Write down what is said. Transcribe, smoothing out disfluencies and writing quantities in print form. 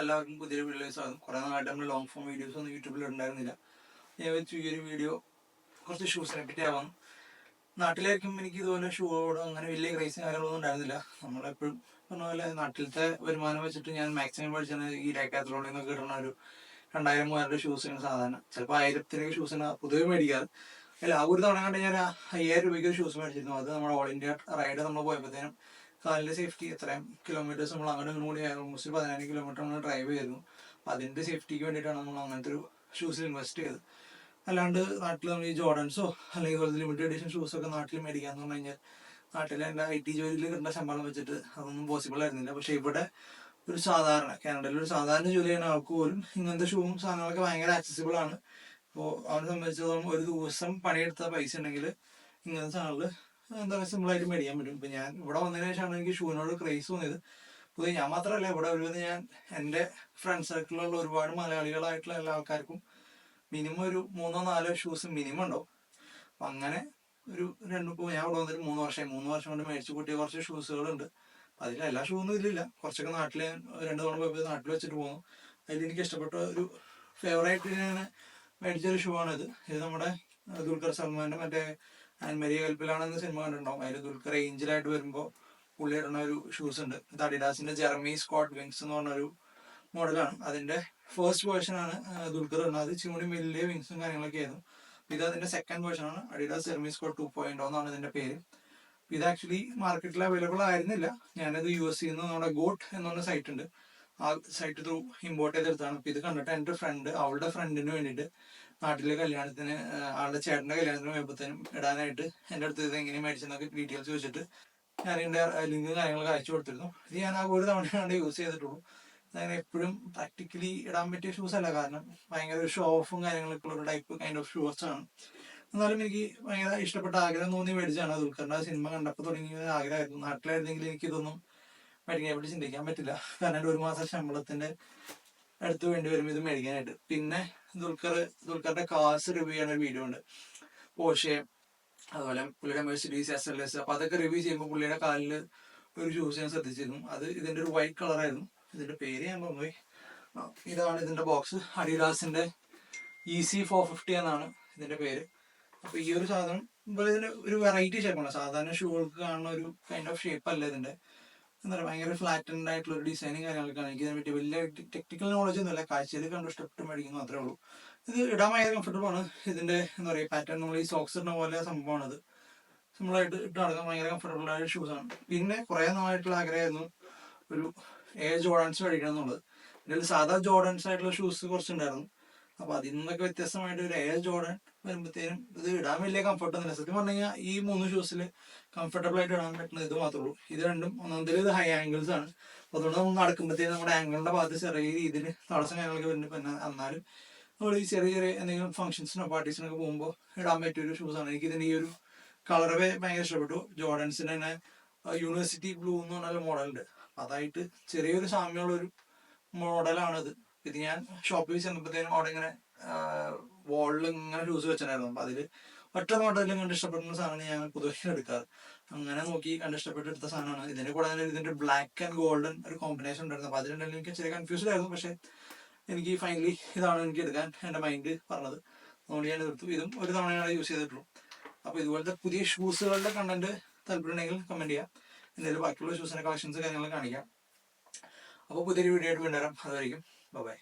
എല്ലാവർക്കും പുതിയൊരു വീഡിയോസ് ആകും. കുറേ നാളായിട്ട് നമ്മൾ ലോങ് ഫോം വീഡിയോസ് ഒന്നും യൂട്യൂബിൽ ഉണ്ടായിരുന്നില്ല. ഞാൻ വെച്ചു ഈ ഒരു വീഡിയോ കുറച്ച് ഷൂസിനെ പറ്റി ആവാം. നാട്ടിലായിരിക്കും എനിക്ക് ഇതുപോലെ ഷൂയോട് അങ്ങനെ വലിയ ക്രൈസും കാര്യങ്ങളൊന്നും ഉണ്ടായിരുന്നില്ല. നമ്മളെപ്പോഴും പറഞ്ഞ പോലെ നാട്ടിലത്തെ വരുമാനം വെച്ചിട്ട് ഞാൻ മാക്സിമം പഠിച്ചാണ് ഈ ഡെക്കാത്ലോണിൽ നിന്നൊക്കെ കിട്ടുന്ന ഒരു 2000-3000 ഷൂസിന് സാധാരണ ചിലപ്പോൾ 1000 ഷൂസിന് പൊതുവെ മേടിക്കാറ്. അല്ല, ആ ഒരു തവണ കണ്ട് ഞാൻ 5000 രൂപയ്ക്ക് ഒരു ഷൂസ് മേടിച്ചിരുന്നു. അത് നമ്മുടെ ഓൾ ഇന്ത്യ റൈഡ് നമ്മൾ പോയപ്പോഴത്തേനും കാലിൻ്റെ സേഫ്റ്റി എത്രയും കിലോമീറ്റേഴ്സ് നമ്മൾ അങ്ങോട്ടും ഇങ്ങോട്ടും കൂടി ഓൾമോസ്റ്റ് 14 കിലോമീറ്റർ നമ്മൾ ഡ്രൈവ് ചെയ്തിരുന്നു. അപ്പം അതിൻ്റെ സേഫ്റ്റിക്ക് വേണ്ടിയിട്ടാണ് നമ്മൾ അങ്ങനത്തെ ഒരു ഷൂസിൽ ഇൻവെസ്റ്റ് ചെയ്തത്. അല്ലാണ്ട് നാട്ടിൽ നമ്മൾ ഈ ജോർഡൻസോ അല്ലെങ്കിൽ കുറച്ച് ലിമിറ്റഡ് എഡിഷൻ ഷൂസൊക്കെ നാട്ടിൽ മേടിക്കാന്ന് പറഞ്ഞു കഴിഞ്ഞാൽ നാട്ടിലെ എൻ്റെ IT ജോലിയിൽ കിട്ടുന്ന ശമ്പളം വെച്ചിട്ട് അതൊന്നും പോസിബിൾ ആയിരുന്നില്ല. പക്ഷേ ഇവിടെ ഒരു കാനഡയിൽ ഒരു സാധാരണ ജോലി ചെയ്യുന്ന ആൾക്ക് പോലും ഇങ്ങനത്തെ ഷൂവും സാധനങ്ങളൊക്കെ ഭയങ്കര ആക്സസിബിൾ ആണ്. അപ്പോൾ അവനെ സംബന്ധിച്ചിടത്തോളം ഒരു ദിവസം പണിയെടുത്ത പൈസ ഉണ്ടെങ്കിൽ ഇങ്ങനത്തെ സാധനങ്ങൾ എന്താ പറയുക സിമ്പിളായിട്ട് മേടിക്കാൻ പറ്റും. ഇപ്പം ഞാൻ ഇവിടെ വന്നതിന് ശേഷമാണ് എനിക്ക് ഷൂവിനോട് ക്രേസ് തോന്നിയത്. പൊതുവെ ഞാൻ മാത്രമല്ല, ഇവിടെ വരുന്നത് ഞാൻ എൻ്റെ ഫ്രണ്ട് സർക്കിളിലുള്ള ഒരുപാട് മലയാളികളായിട്ടുള്ള എല്ലാ ആൾക്കാർക്കും മിനിമം ഒരു 3-4 ഷൂസ് മിനിമം ഉണ്ടാവും. അപ്പം അങ്ങനെ ഒരു ഞാൻ ഇവിടെ വന്നിട്ട് 3 വർഷമായി. 3 വർഷം കൊണ്ട് മേടിച്ചു കൂട്ടിയ കുറച്ച് ഷൂസുകളുണ്ട്. അതിൽ എല്ലാ ഷൂവൊന്നും ഇതിലില്ല. കുറച്ചൊക്കെ നാട്ടിൽ 2 തവണ പോയപ്പോൾ നാട്ടിൽ വെച്ചിട്ട് പോകുന്നു. അതിൽ എനിക്ക് ഇഷ്ടപ്പെട്ട ഒരു ഫേവറേറ്റ് ഞാൻ മേടിച്ചൊരു ഷൂ ആണിത്. ഇത് നമ്മുടെ ദുൽഖർ സൽമാൻ്റെ മറ്റേ ആൻമരിയ കൽപ്പിലാണെന്ന സിനിമ കണ്ടിട്ടുണ്ടാവും. അതിൽ ദുൽഖർ ഏഞ്ചലായിട്ട് വരുമ്പോൾ പുള്ളി ഇടുന്ന ഒരു ഷൂസ് ഉണ്ട്. ഇത് അഡിഡാസിൻ്റെ ജെറമി സ്കോട്ട് വിങ്സ് എന്ന് പറഞ്ഞൊരു മോഡലാണ്. അതിൻ്റെ ഫസ്റ്റ് വേർഷനാണ് ദുൽഖർ ഇടുന്നത്. അത് ഇച്ചിരി കൂടി വലിയ വിങ്സും കാര്യങ്ങളൊക്കെ ആയിരുന്നു. ഇത് അതിൻ്റെ സെക്കൻഡ് വേർഷനാണ്. അഡിഡാസ് ജെറമി സ്കോട്ട് 2.0 എന്നാണ് ഇതിൻ്റെ പേര്. ഇത് ആക്ച്വലി മാർക്കറ്റിൽ അവൈലബിൾ ആയിരുന്നില്ല. ഞാനത് US നിന്ന് നമ്മുടെ ഗോട്ട് എന്ന് പറഞ്ഞ സൈറ്റ് ഉണ്ട്, ആ സൈറ്റ് ത്രൂ ഇമ്പോർട്ട് ചെയ്തെടുത്താണ്. അപ്പോൾ ഇത് കണ്ടിട്ട് എൻ്റെ ഫ്രണ്ട് അവളുടെ ഫ്രണ്ടിന് വേണ്ടിയിട്ട് നാട്ടിലെ കല്യാണത്തിന്, ആളുടെ ചേട്ടൻ്റെ കല്യാണത്തിന് പോയപ്പോഴത്തേനും ഇടാനായിട്ട് എൻ്റെ അടുത്ത് ഇത് എങ്ങനെ മേടിച്ചെന്നൊക്കെ ഡീറ്റെയിൽസ് ചോദിച്ചിട്ട് ഞാൻ ഇതിൻ്റെ ലിങ്കും കാര്യങ്ങളൊക്കെ അയച്ചു കൊടുത്തിരുന്നു. ഇത് ഞാൻ ആ ഒരു തവണയാണ് യൂസ് ചെയ്തിട്ടുള്ളൂ. അങ്ങനെ എപ്പോഴും പ്രാക്ടിക്കലി ഇടാൻ പറ്റിയ ഷൂസ് അല്ല, കാരണം ഭയങ്കര ഒരു ഷോ ഓഫും കാര്യങ്ങളൊക്കെ ഉള്ള ഒരു ടൈപ്പ് കൈൻഡ് ഓഫ് ഷൂസ് ആണ്. എന്നാലും എനിക്ക് ഭയങ്കര ഇഷ്ടപ്പെട്ട ആഗ്രഹം തോന്നി മേടിച്ചാണ്. ദുൽഖറിൻ്റെ സിനിമ കണ്ടപ്പോൾ തുടങ്ങിയ ആഗ്രഹമായിരുന്നു. നാട്ടിലായിരുന്നെങ്കിൽ എനിക്കിതൊന്നും മേടിക്കാൻ പറ്റി ചിന്തിക്കാൻ പറ്റില്ല. കാരണം 1 മാസം ശമ്പളത്തിൻ്റെ അടുത്ത് വേണ്ടി വരും ഇത് മേടിക്കാനായിട്ട്. പിന്നെ ദുൽഖറിൻ്റെ കാർസ് റിവ്യൂ ചെയ്യുന്ന ഒരു വീഡിയോ ഉണ്ട്. പോർഷെ, അതുപോലെ പുള്ളിയുടെ മെഴ്സിഡീസ് SLS. അപ്പോൾ അതൊക്കെ റിവ്യൂ ചെയ്യുമ്പോൾ പുള്ളിയുടെ കാലിൽ ഒരു ഷൂസ് ഞാൻ ശ്രദ്ധിച്ചിരുന്നു. അത് ഇതിൻ്റെ ഒരു വൈറ്റ് കളറായിരുന്നു. ഇതിൻ്റെ പേര് ഞാൻ തോന്നുപോയി. ഇതാണ് ഇതിൻ്റെ ബോക്സ്. അഡിഡാസിൻ്റെ EC450 എന്നാണ് ഇതിൻ്റെ പേര്. അപ്പോൾ ഈ ഒരു സാധനം ഇപ്പോൾ ഇതിൻ്റെ ഒരു വെറൈറ്റി ഷേപ്പാണ്. സാധാരണ ഷൂകൾക്ക് കാണുന്ന ഒരു കൈൻഡ് ഓഫ് ഷേപ്പ് അല്ല ഇതിൻ്റെ. എന്താ പറയുക, ഭയങ്കര ഫ്ലാറ്റൻഡ് ആയിട്ടുള്ള ഒരു ഡിസൈനും കാര്യങ്ങളൊക്കെയാണ്. എനിക്ക് ഇതിനെ പറ്റി വലിയ ടെക്നിക്കൽ നോളജ് ഒന്നുമില്ല, കാഴ്ചയിൽ കണ്ട് ഇഷ്ടപ്പെട്ട് മേടിക്കുന്നു മാത്രമേ ഉള്ളൂ. ഇത് ഇടാൻ ഭയങ്കര കംഫർട്ടബിൾ ആണ്. ഇതിൻ്റെ എന്താ പറയുക പാറ്റേൺ നമ്മൾ ഈ സോക്സ് ഇടുന്ന പോലെ സംഭവമാണത്. സിമ്പിളായിട്ട് ഇട്ട് നടക്കാൻ ഭയങ്കര കംഫർട്ടബിൾ ആയ ഷൂസാണ്. പിന്നെ കുറേ നാളായിട്ടുള്ള ആഗ്രഹമായിരുന്നു ഒരു എയർ ജോർഡൻസ് മേടിക്കണം എന്നുള്ളത്. ഇതിൽ സാധാ ജോർഡൻസ് ആയിട്ടുള്ള ഷൂസ് കുറച്ചുണ്ടായിരുന്നു. അപ്പോൾ അതിൽ നിന്നൊക്കെ വ്യത്യസ്തമായിട്ട് ഒരു എയർ ജോർഡൻ വരുമ്പോഴത്തേനും ഇത് ഇടാൻ വലിയ കംഫർട്ടൊന്നുമില്ല. സത്യം പറഞ്ഞു കഴിഞ്ഞാൽ ഈ 3 ഷൂസിൽ കംഫർട്ടബിൾ ആയിട്ട് ഇടാൻ പറ്റുന്നത് ഇത് മാത്രമേ ഉള്ളൂ. ഇത് രണ്ടും ഒന്നാമതിൽ ഇത് ഹൈ ആംഗിൾസ് ആണ്. അതുകൊണ്ട് നമ്മൾ നടക്കുമ്പോഴത്തേനും നമ്മുടെ ആംഗിളിൻ്റെ ഭാഗത്ത് ചെറിയ രീതിയിൽ തടസ്സം കാര്യങ്ങളൊക്കെ വരുന്നുണ്ട്. പിന്നെ എന്നാലും നമ്മൾ ഈ ചെറിയ എന്തെങ്കിലും ഫംഗ്ഷൻസിനോ പാർട്ടീസിനൊക്കെ പോകുമ്പോൾ ഇടാൻ പറ്റിയൊരു ഷൂസാണ്. എനിക്കിതിൻ്റെ ഈ ഒരു കളറവേ ഭയങ്കര ഇഷ്ടപ്പെട്ടു. ജോർഡൻസിൻ്റെ തന്നെ യൂണിവേഴ്സിറ്റി ബ്ലൂ എന്ന് പറഞ്ഞ മോഡലുണ്ട്. അതായിട്ട് ചെറിയൊരു സാമ്യമുള്ളൊരു മോഡലാണിത്. ഇത് ഞാൻ ഷോപ്പിൽ ചെന്നപ്പോഴത്തേനും അവിടെ ഇങ്ങനെ വാളിൽ ഇങ്ങനെ ഷൂസ് വെച്ചിട്ടുണ്ടായിരുന്നു. അപ്പോൾ അതിൽ ഒറ്റ മോഡലിലും കണ്ട് ഇഷ്ടപ്പെടുന്ന സാധനമാണ് ഞാൻ പൊതുവെ എടുക്കാറ്. അങ്ങനെ നോക്കി കണ്ട് ഇഷ്ടപ്പെട്ടെടുത്ത സാധനമാണ്. ഇതിൻ്റെ കൂടെ തന്നെ ഇതിൻ്റെ ബ്ലാക്ക് ആൻഡ് ഗോൾഡൻ ഒരു കോമ്പിനേഷൻ ഉണ്ടായിരുന്നു. അപ്പോൾ അതിലുണ്ടെങ്കിൽ എനിക്ക് ചെറിയ കൺഫ്യൂസ്ഡ് ആയിരുന്നു. പക്ഷേ എനിക്ക് ഫൈനലി ഇതാണ് എനിക്ക് എടുക്കാൻ എൻ്റെ മൈൻഡ് പറഞ്ഞത്. അതുകൊണ്ട് ഞാൻ എടുത്തു. ഇതും ഒരു തവണയാണ് യൂസ് ചെയ്തിട്ടുള്ളൂ. അപ്പോൾ ഇതുപോലത്തെ പുതിയ ഷൂസുകളുടെ കണ്ടന്റ് താല്പര്യമുണ്ടെങ്കിൽ കമൻറ്റ് ചെയ്യാം. എന്തെങ്കിലും ബാക്കിയുള്ള ഷൂസിൻ്റെ കളക്ഷൻസ് കാര്യങ്ങൾ കാണിക്കാം. അപ്പോൾ പുതിയൊരു വീഡിയോ ആയിട്ട് വീണ്ടും വരാം. അതുവരെയും ബൈ.